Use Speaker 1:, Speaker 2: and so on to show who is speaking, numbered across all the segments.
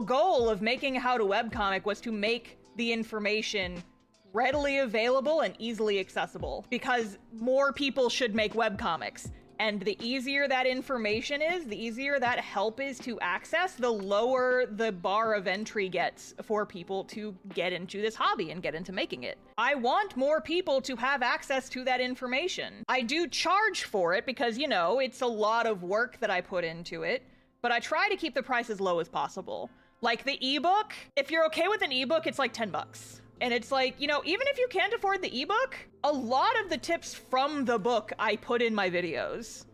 Speaker 1: whole goal of making a how-to webcomic was to make the information readily available and easily accessible, because more people should make webcomics. And the easier that information is, the easier that help is to access, the lower the bar of entry gets for people to get into this hobby and get into making it. I want more people to have access to that information. I do charge for it because, you know, it's a lot of work that I put into it, but I try to keep the price as low as possible. Like the ebook, if you're okay with an ebook, it's like 10 bucks. And it's like, you know, even if you can't afford the ebook, a lot of the tips from the book I put in my videos,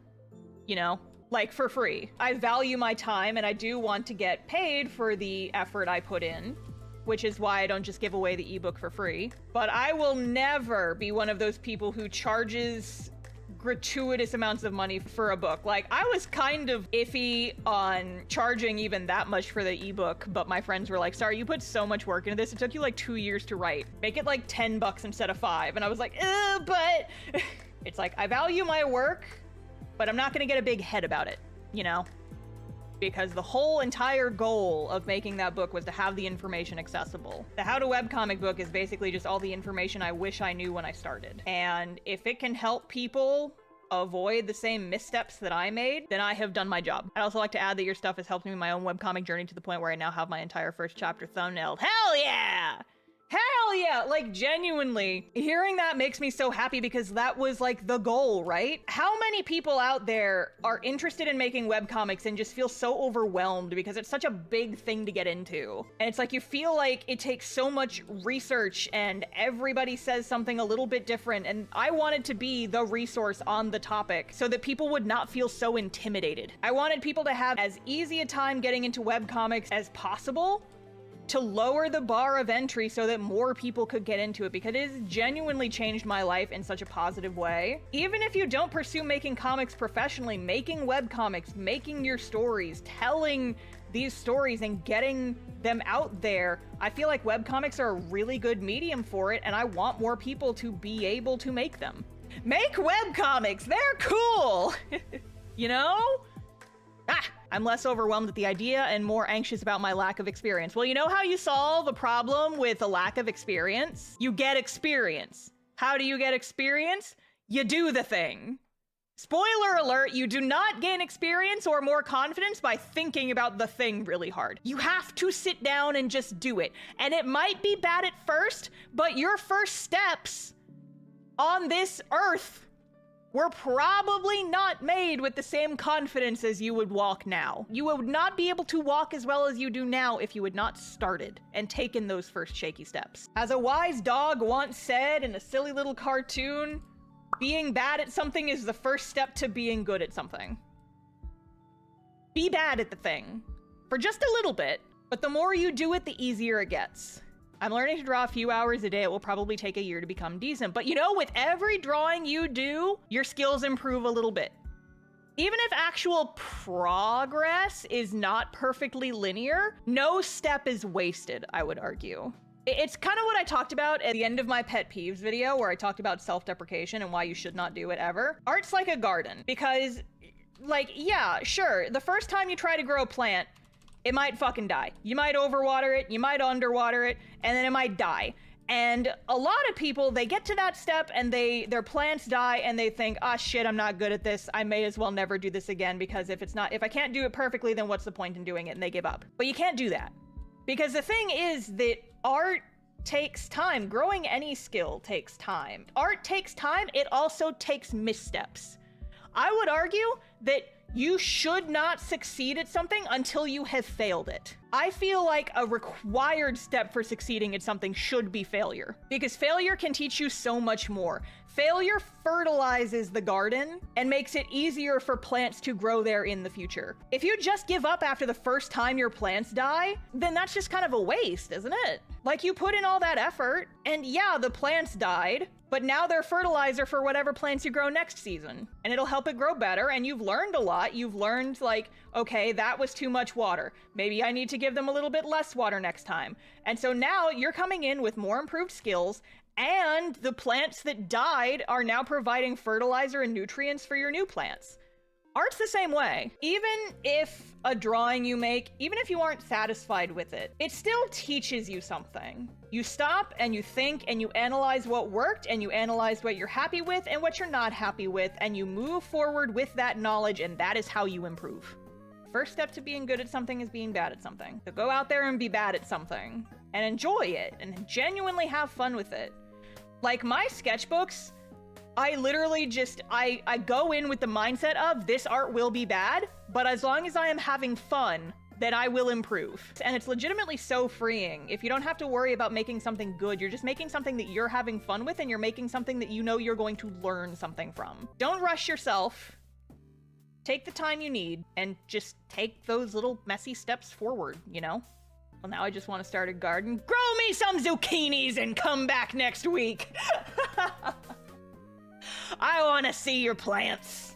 Speaker 1: you know, like for free. I value my time and I do want to get paid for the effort I put in, which is why I don't just give away the ebook for free. But I will never be one of those people who charges gratuitous amounts of money for a book. Like, I was kind of iffy on charging even that much for the ebook, but my friends were like, sorry, you put so much work into this. It took you like 2 years to write. Make it like 10 bucks instead of 5. And I was like, but it's like, I value my work, but I'm not gonna get a big head about it, you know? Because the whole entire goal of making that book was to have the information accessible. The How to Webcomic book is basically just all the information I wish I knew when I started. And if it can help people avoid the same missteps that I made, then I have done my job. I'd also like to add that your stuff has helped me in my own webcomic journey to the point where I now have my entire first chapter thumbnailed. Hell yeah! Hell yeah! Like, genuinely, hearing that makes me so happy because that was like the goal, right? How many people out there are interested in making webcomics and just feel so overwhelmed because it's such a big thing to get into? And it's like you feel like it takes so much research and everybody says something a little bit different, and I wanted to be the resource on the topic so that people would not feel so intimidated. I wanted people to have as easy a time getting into webcomics as possible, to lower the bar of entry so that more people could get into it, because it has genuinely changed my life in such a positive way. Even if you don't pursue making comics professionally, making webcomics, making your stories, telling these stories and getting them out there, I feel like webcomics are a really good medium for it, and I want more people to be able to make them. Make webcomics! They're cool! You know? I'm less overwhelmed at the idea and more anxious about my lack of experience. Well, you know how you solve a problem with a lack of experience? You get experience. How do you get experience? You do the thing. Spoiler alert, you do not gain experience or more confidence by thinking about the thing really hard. You have to sit down and just do it. And it might be bad at first, but your first steps on this earth were probably not made with the same confidence as you would walk now. You would not be able to walk as well as you do now if you had not started and taken those first shaky steps. As a wise dog once said in a silly little cartoon, being bad at something is the first step to being good at something. Be bad at the thing for just a little bit, but the more you do it, the easier it gets. I'm learning to draw a few hours a day. It will probably take a year to become decent. But you know, with every drawing you do, your skills improve a little bit. Even if actual progress is not perfectly linear, no step is wasted, I would argue. It's kind of what I talked about at the end of my pet peeves video, where I talked about self-deprecation and why you should not do it ever. Art's like a garden, because, like, yeah, sure, the first time you try to grow a plant, it might fucking die. You might overwater it, you might underwater it, and then it might die. And a lot of people, they get to that step and their plants die and they think, ah, shit, I'm not good at this. I may as well never do this again, because if I can't do it perfectly, then what's the point in doing it? And they give up. But you can't do that. Because the thing is that art takes time. Growing any skill takes time. Art takes time. It also takes missteps. I would argue that you should not succeed at something until you have failed it. I feel like a required step for succeeding at something should be failure, because failure can teach you so much more. Failure fertilizes the garden and makes it easier for plants to grow there in the future. If you just give up after the first time your plants die, then that's just kind of a waste, isn't it? Like, you put in all that effort, and yeah, the plants died, but now they're fertilizer for whatever plants you grow next season. And it'll help it grow better, and you've learned a lot. You've learned, like, okay, that was too much water. Maybe I need to give them a little bit less water next time. And so now you're coming in with more improved skills, and the plants that died are now providing fertilizer and nutrients for your new plants. Art's the same way. Even if a drawing you make, even if you aren't satisfied with it, it still teaches you something. You stop and you think and you analyze what worked and you analyze what you're happy with and what you're not happy with, and you move forward with that knowledge, and that is how you improve. First step to being good at something is being bad at something. So go out there and be bad at something and enjoy it and genuinely have fun with it. Like my sketchbooks, I literally just, I go in with the mindset of this art will be bad, but as long as I am having fun, then I will improve. And it's legitimately so freeing. If you don't have to worry about making something good, you're just making something that you're having fun with, and you're making something that you know you're going to learn something from. Don't rush yourself. Take the time you need and just take those little messy steps forward, you know? Well, now I just want to start a garden. Grow me some zucchinis and come back next week. I want to see your plants.